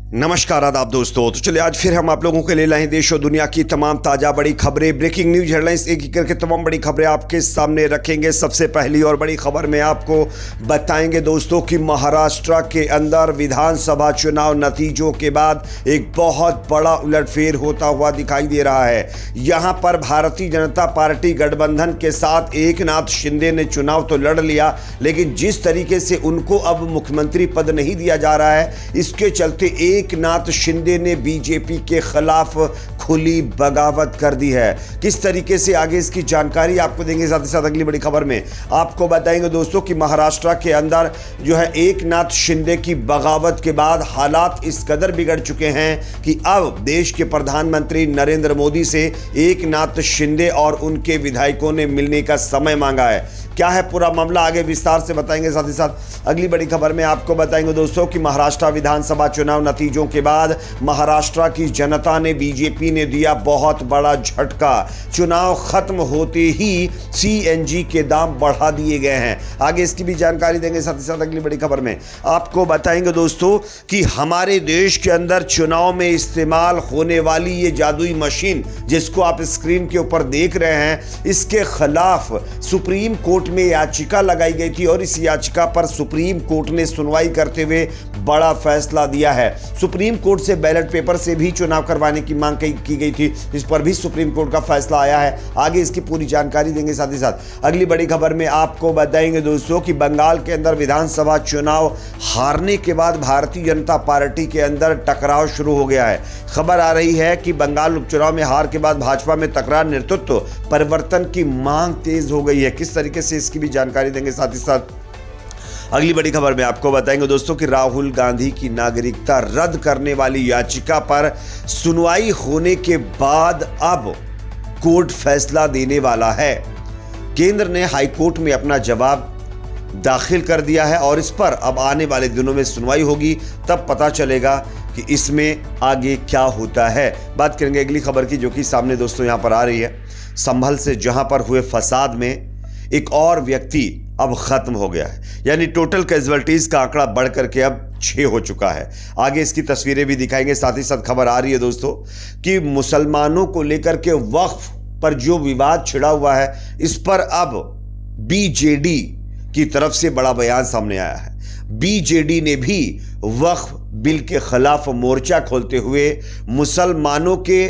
नमस्कार आदाब दोस्तों। तो चलिए आज फिर हम आप लोगों के लिए लाए देश और दुनिया की तमाम ताज़ा बड़ी खबरें, ब्रेकिंग न्यूज हेडलाइंस, एक एक करके तमाम बड़ी खबरें आपके सामने रखेंगे। सबसे पहली और बड़ी खबर में आपको बताएंगे दोस्तों कि महाराष्ट्र के अंदर विधानसभा चुनाव नतीजों के बाद एक बहुत बड़ा उलटफेर होता हुआ दिखाई दे रहा है। यहाँ पर भारतीय जनता पार्टी गठबंधन के साथ एकनाथ शिंदे ने चुनाव तो लड़ लिया, लेकिन जिस तरीके से उनको अब मुख्यमंत्री पद नहीं दिया जा रहा है, इसके चलते एकनाथ शिंदे ने बीजेपी के खिलाफ खुली बगावत कर दी है। किस तरीके से, आगे इसकी जानकारी आपको देंगे। साथ ही साथ अगली बड़ी खबर में आपको बताएंगे दोस्तों कि महाराष्ट्र के अंदर जो है एकनाथ शिंदे की बगावत के बाद हालात इस कदर बिगड़ चुके हैं कि अब देश के प्रधानमंत्री नरेंद्र मोदी से एकनाथ शिंदे और उनके विधायकों ने मिलने का समय मांगा है। क्या है पूरा मामला, आगे विस्तार से बताएंगे। साथ ही साथ अगली बड़ी खबर में आपको बताएंगे दोस्तों कि महाराष्ट्र विधानसभा चुनाव नतीजों के बाद महाराष्ट्र की जनता ने, बीजेपी ने दिया बहुत बड़ा झटका। चुनाव खत्म होते ही सीएनजी के दाम बढ़ा दिए गए हैं। आगे इसकी भी जानकारी देंगे। साथ ही साथ अगली बड़ी खबर में आपको बताएंगे दोस्तों कि हमारे देश के अंदर चुनाव में इस्तेमाल होने वाली ये जादुई मशीन जिसको आप स्क्रीन के ऊपर देख रहे हैं, इसके खिलाफ सुप्रीम कोर्ट में याचिका लगाई गई थी और इस याचिका पर सुप्रीम कोर्ट ने सुनवाई करते हुए बड़ा फैसला दिया है। सुप्रीम कोर्ट से बैलेट पेपर से भी चुनाव करवाने की मांग की गई थी, इस पर भी सुप्रीम कोर्ट का फैसला आया है। आगे इसकी पूरी जानकारी देंगे। साथ ही साथ अगली बड़ी खबर में आपको बताएंगे दोस्तों कि बंगाल के अंदर विधानसभा चुनाव हारने के बाद भारतीय जनता पार्टी के अंदर टकराव शुरू हो गया है। खबर आ रही है कि बंगाल उपचुनाव में हार के बाद भाजपा में तकरार, नेतृत्व परिवर्तन की मांग तेज हो गई है। किस तरीके से, इसकी भी जानकारी देंगे। साथ ही साथ अगली बड़ी खबर में आपको बताएंगे दोस्तों कि राहुल गांधी की नागरिकता रद्द करने वाली याचिका पर सुनवाई होने के बाद अब कोर्ट फैसला देने वाला है। केंद्र ने हाई कोर्ट में अपना जवाब दाखिल कर दिया है और इस पर अब आने वाले दिनों में सुनवाई होगी, तब पता चलेगा कि इसमें आगे क्या होता है। बात करेंगे अगली खबर की, जो कि सामने दोस्तों यहां पर आ रही है। संभल से जहां पर हुए फसाद में एक और व्यक्ति अब खत्म हो गया है, यानी टोटल कैजुअलिटीज का आंकड़ा बढ़ करके अब 6 हो चुका है। आगे इसकी तस्वीरें भी दिखाएंगे। साथ ही साथ खबर आ रही है दोस्तों कि मुसलमानों को लेकर के वक्फ पर जो विवाद छिड़ा हुआ है, इस पर अब बीजेडी की तरफ से बड़ा बयान सामने आया है। बीजेडी ने भी वक्फ बिल के खिलाफ मोर्चा खोलते हुए मुसलमानों के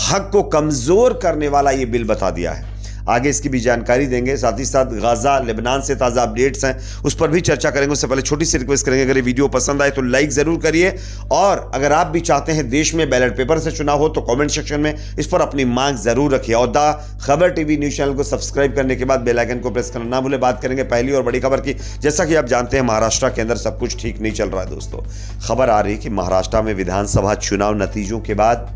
हक को कमजोर करने वाला ये बिल बता दिया है। आगे इसकी भी जानकारी देंगे। साथ ही साथ गाजा, लेबनान से ताज़ा अपडेट्स हैं, उस पर भी चर्चा करेंगे। उससे पहले छोटी सी रिक्वेस्ट करेंगे, अगर ये वीडियो पसंद आए तो लाइक ज़रूर करिए, और अगर आप भी चाहते हैं देश में बैलेट पेपर से चुनाव हो तो कमेंट सेक्शन में इस पर अपनी मांग ज़रूर रखिए। और द खबर टीवी न्यूज़ चैनल को सब्सक्राइब करने के बाद बेल आइकन को प्रेस करना ना भूलें। बात करेंगे पहली और बड़ी खबर की। जैसा कि आप जानते हैं महाराष्ट्र के अंदर सब कुछ ठीक नहीं चल रहा है दोस्तों। खबर आ रही कि महाराष्ट्र में विधानसभा चुनाव नतीजों के बाद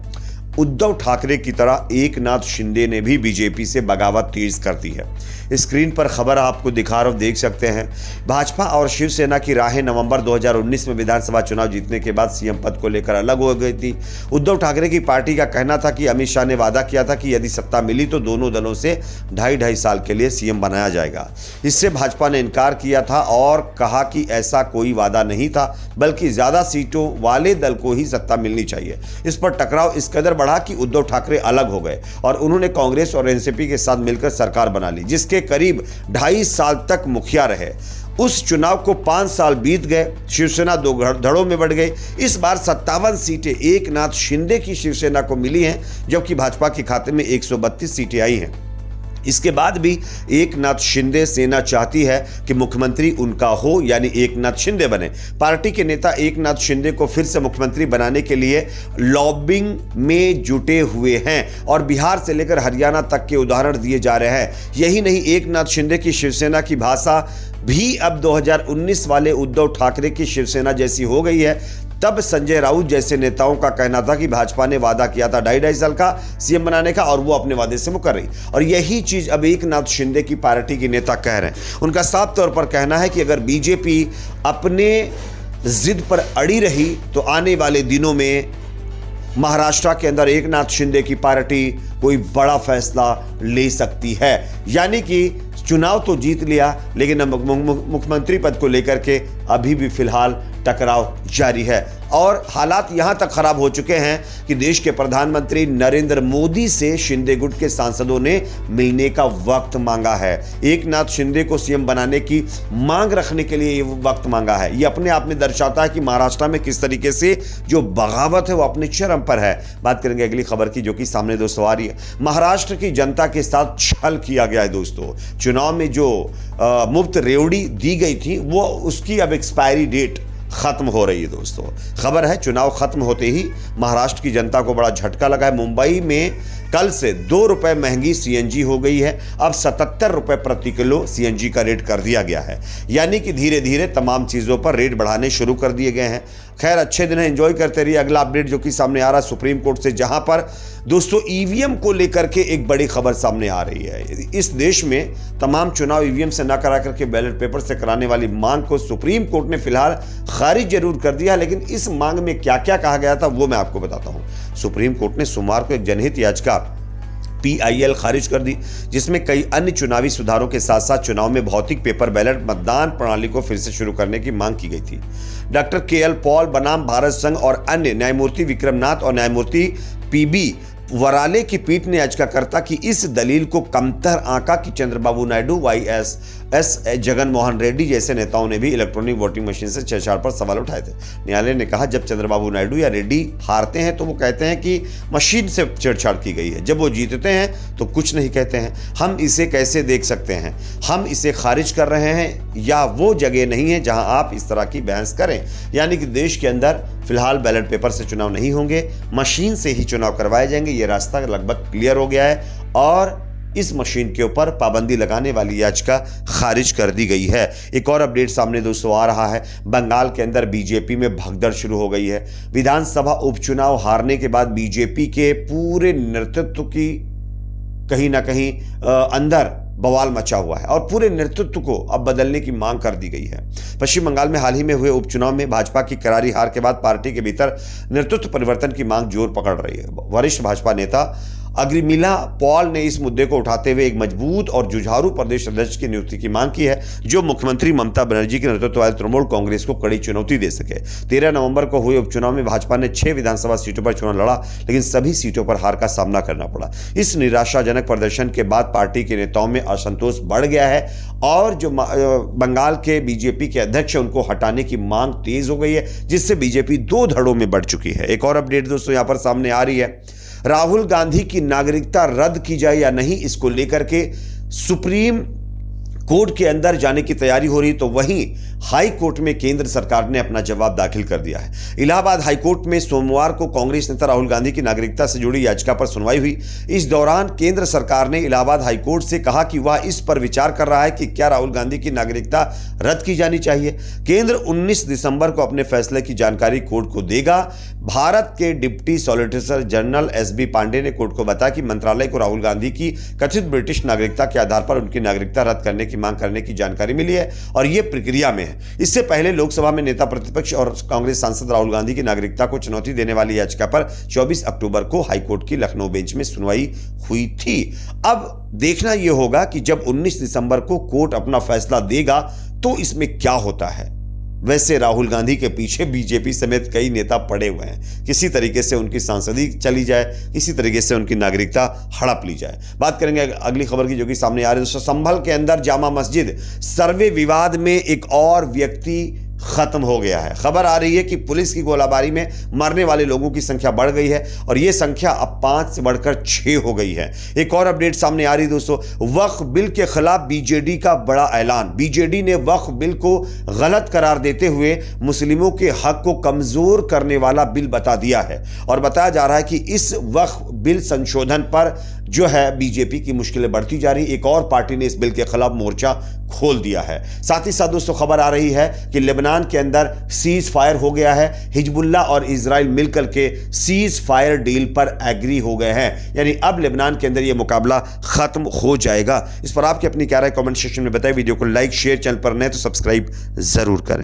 उद्धव ठाकरे की तरह एकनाथ शिंदे ने भी बीजेपी से बगावत तेज कर दी है। स्क्रीन पर खबर आपको दिखा रहा हूं, देख सकते हैं। भाजपा और शिवसेना की राहें नवंबर 2019 में विधानसभा चुनाव जीतने के बाद सीएम पद को लेकर अलग हो गई थी। उद्धव ठाकरे की पार्टी का कहना था कि अमित शाह ने वादा किया था कि यदि सत्ता मिली तो दोनों दलों से 2.5 साल के लिए सीएम बनाया जाएगा। इससे भाजपा ने इनकार किया था और कहा कि ऐसा कोई वादा नहीं था, बल्कि ज्यादा सीटों वाले दल को ही सत्ता मिलनी चाहिए। इस पर टकराव इस कदर बढ़ा कि उद्धव ठाकरे अलग हो गए और उन्होंने कांग्रेस और एनसीपी के साथ मिलकर सरकार बना ली, जिसके करीब 2.5 साल तक मुखिया रहे। उस चुनाव को 5 साल बीत गए, शिवसेना 2 धड़ों में बढ़ गई। इस बार 57 सीटें एकनाथ शिंदे की शिवसेना को मिली हैं, जबकि भाजपा के खाते में 132 सीटें आई हैं। इसके बाद भी एकनाथ शिंदे सेना चाहती है कि मुख्यमंत्री उनका हो, यानी एकनाथ शिंदे बने। पार्टी के नेता एकनाथ शिंदे को फिर से मुख्यमंत्री बनाने के लिए लॉबिंग में जुटे हुए हैं और बिहार से लेकर हरियाणा तक के उदाहरण दिए जा रहे हैं। यही नहीं, एकनाथ शिंदे की शिवसेना की भाषा भी अब 2019 वाले उद्धव ठाकरे की शिवसेना जैसी हो गई है। तब संजय राउत जैसे नेताओं का कहना था कि भाजपा ने वादा किया था 2.5 साल का सीएम बनाने का और वो अपने वादे से मुकर रही, और यही चीज अब एकनाथ शिंदे की पार्टी के नेता कह रहे हैं। उनका साफ तौर पर कहना है कि अगर बीजेपी अपने जिद पर अड़ी रही तो आने वाले दिनों में महाराष्ट्र के अंदर एकनाथ शिंदे की पार्टी कोई बड़ा फैसला ले सकती है। यानी कि चुनाव तो जीत लिया, लेकिन मुख्यमंत्री पद को लेकर के अभी भी फिलहाल टकराव जारी है और हालात यहां तक खराब हो चुके हैं कि देश के प्रधानमंत्री नरेंद्र मोदी से शिंदे गुट के सांसदों ने मिलने का वक्त मांगा है। एकनाथ शिंदे को सीएम बनाने की मांग रखने के लिए ये वक्त मांगा है। ये अपने आप में दर्शाता है कि महाराष्ट्र में किस तरीके से जो बगावत है वो अपने चरम पर है। बात करेंगे अगली खबर की, जो कि सामने दोस्तों आ रही है। महाराष्ट्र की जनता के साथ छल किया गया है दोस्तों। चुनाव में जो मुफ्त रेवड़ी दी गई थी वो उसकी अब एक्सपायरी डेट खत्म हो रही है दोस्तों। खबर है चुनाव खत्म होते ही महाराष्ट्र की जनता को बड़ा झटका लगा है। मुंबई में कल से 2 रुपए महंगी सीएनजी हो गई है। अब 77 रुपए प्रति किलो सीएनजी का रेट कर दिया गया है। यानी कि धीरे धीरे तमाम चीज़ों पर रेट बढ़ाने शुरू कर दिए गए हैं। खैर अच्छे दिन है, एंजॉय करते रहिए। अगला अपडेट जो कि सामने आ रहा है सुप्रीम कोर्ट से, जहां पर दोस्तों ईवीएम को लेकर के एक बड़ी खबर सामने आ रही है। इस देश में तमाम चुनाव ईवीएम से न करा करके बैलेट पेपर से कराने वाली मांग को सुप्रीम कोर्ट ने फिलहाल खारिज जरूर कर दिया, लेकिन इस मांग में क्या क्या कहा गया था वो मैं आपको बताता हूं। सुप्रीम कोर्ट ने सोमवार को एक जनहित याचिका PIL खारिज कर दी, जिसमें कई अन्य चुनावी सुधारों के साथ साथ चुनाव में भौतिक पेपर बैलेट मतदान प्रणाली को फिर से शुरू करने की मांग की गई थी। डॉक्टर KL पॉल बनाम भारत संघ और अन्य न्यायमूर्ति विक्रमनाथ और न्यायमूर्ति PB वराले की पीठ ने याचिकाकर्ता की इस दलील को कमतर आंका कि चंद्रबाबू नायडू, YS जगन मोहन रेड्डी जैसे नेताओं ने भी इलेक्ट्रॉनिक वोटिंग मशीन से छेड़छाड़ पर सवाल उठाए थे। न्यायालय ने कहा जब चंद्रबाबू नायडू या रेड्डी हारते हैं तो वो कहते हैं कि मशीन से छेड़छाड़ की गई है, जब वो जीतते हैं तो कुछ नहीं कहते हैं। हम इसे कैसे देख सकते हैं? हम इसे खारिज कर रहे हैं या वो जगह नहीं है जहां आप इस तरह की बहस करें। यानी कि देश के अंदर फिलहाल बैलेट पेपर से चुनाव नहीं होंगे, मशीन से ही चुनाव करवाए जाएंगे। ये रास्ता लगभग क्लियर हो गया है और इस मशीन के ऊपर पाबंदी लगाने वाली याचिका खारिज कर दी गई है। एक और अपडेट सामने दोस्तों आ रहा है। बंगाल के अंदर बीजेपी में भगदड़ शुरू हो गई है। विधानसभा उपचुनाव हारने के बाद बीजेपी के पूरे नेतृत्व की कहीं ना कहीं अंदर बवाल मचा हुआ है और पूरे नेतृत्व को अब बदलने की मांग कर दी गई है। पश्चिम बंगाल में हाल ही में हुए उपचुनाव में भाजपा की करारी हार के बाद पार्टी के भीतर नेतृत्व परिवर्तन की मांग जोर पकड़ रही है। वरिष्ठ भाजपा नेता अग्रिमिला पॉल ने इस मुद्दे को उठाते हुए एक मजबूत और जुझारू प्रदेश अध्यक्ष की नियुक्ति की मांग की है, जो मुख्यमंत्री ममता बनर्जी के नेतृत्व वाले तृणमूल कांग्रेस को कड़ी चुनौती दे सके। 13 नवंबर को हुए उपचुनाव में भाजपा ने 6 विधानसभा सीटों पर चुनाव लड़ा, लेकिन सभी सीटों पर हार का सामना करना पड़ा। इस निराशाजनक प्रदर्शन के बाद पार्टी के नेताओं में असंतोष बढ़ गया है और जो बंगाल के बीजेपी के अध्यक्ष है उनको हटाने की मांग तेज हो गई है, जिससे बीजेपी 2 धड़ों में बढ़ चुकी है। एक और अपडेट दोस्तों यहां पर सामने आ रही है। राहुल गांधी की नागरिकता रद्द की जाए या नहीं, इसको लेकर के सुप्रीम कोर्ट के अंदर जाने की तैयारी हो रही, तो वहीं हाई कोर्ट में केंद्र सरकार ने अपना जवाब दाखिल कर दिया है। इलाहाबाद हाई कोर्ट में सोमवार को कांग्रेस नेता राहुल गांधी की नागरिकता से जुड़ी याचिका पर सुनवाई हुई। इस दौरान केंद्र सरकार ने इलाहाबाद हाई कोर्ट से कहा कि वह इस पर विचार कर रहा है कि क्या राहुल गांधी की नागरिकता रद्द की जानी चाहिए। केंद्र 19 दिसंबर को अपने फैसले की जानकारी कोर्ट को देगा। भारत के deputy solicitor general SB Pandey ने कोर्ट को बताया कि मंत्रालय को राहुल गांधी की कथित ब्रिटिश नागरिकता के आधार पर उनकी नागरिकता रद्द करने की मांग करने की जानकारी मिली है और यह प्रक्रिया में है। इससे पहले लोकसभा में नेता प्रतिपक्ष और कांग्रेस सांसद राहुल गांधी की नागरिकता को चुनौती देने वाली याचिका पर 24 अक्टूबर को हाईकोर्ट की लखनऊ बेंच में सुनवाई हुई थी। अब देखना यह होगा कि जब 19 दिसंबर को कोर्ट अपना फैसला देगा तो इसमें क्या होता है। वैसे राहुल गांधी के पीछे बीजेपी समेत कई नेता पड़े हुए हैं। किसी तरीके से उनकी सांसदी चली जाए, किसी तरीके से उनकी नागरिकता हड़प ली जाए। बात करेंगे अगली खबर की, जो कि सामने आ रही है दोस्तों। संभल के अंदर जामा मस्जिद सर्वे विवाद में एक और व्यक्ति खत्म हो गया है। खबर आ रही है कि पुलिस की गोलाबारी में मरने वाले लोगों की संख्या बढ़ गई है और यह संख्या अब 5 से बढ़कर 6 हो गई है। एक और अपडेट सामने आ रही है दोस्तों। वक्फ बिल के खिलाफ बीजेडी का बड़ा ऐलान। बीजेडी ने वक्फ बिल को गलत करार देते हुए मुस्लिमों के हक को कमजोर करने वाला बिल बता दिया है और बताया जा रहा है कि इस वक्फ बिल संशोधन पर जो है बीजेपी की मुश्किलें बढ़ती जा रही। एक और पार्टी ने इस बिल के खिलाफ मोर्चा खोल दिया है। साथ ही साथ दोस्तों खबर आ रही है कि लेबनान के अंदर सीज फायर हो गया है। हिजबुल्लाह और इजराइल मिलकर के सीज फायर डील पर एग्री हो गए हैं, यानी अब लेबनान के अंदर यह मुकाबला खत्म हो जाएगा। इस पर आपकी अपनी क्या राय कमेंट सेक्शन में बताएं। वीडियो को लाइक शेयर, चैनल पर नए तो सब्सक्राइब जरूर करें।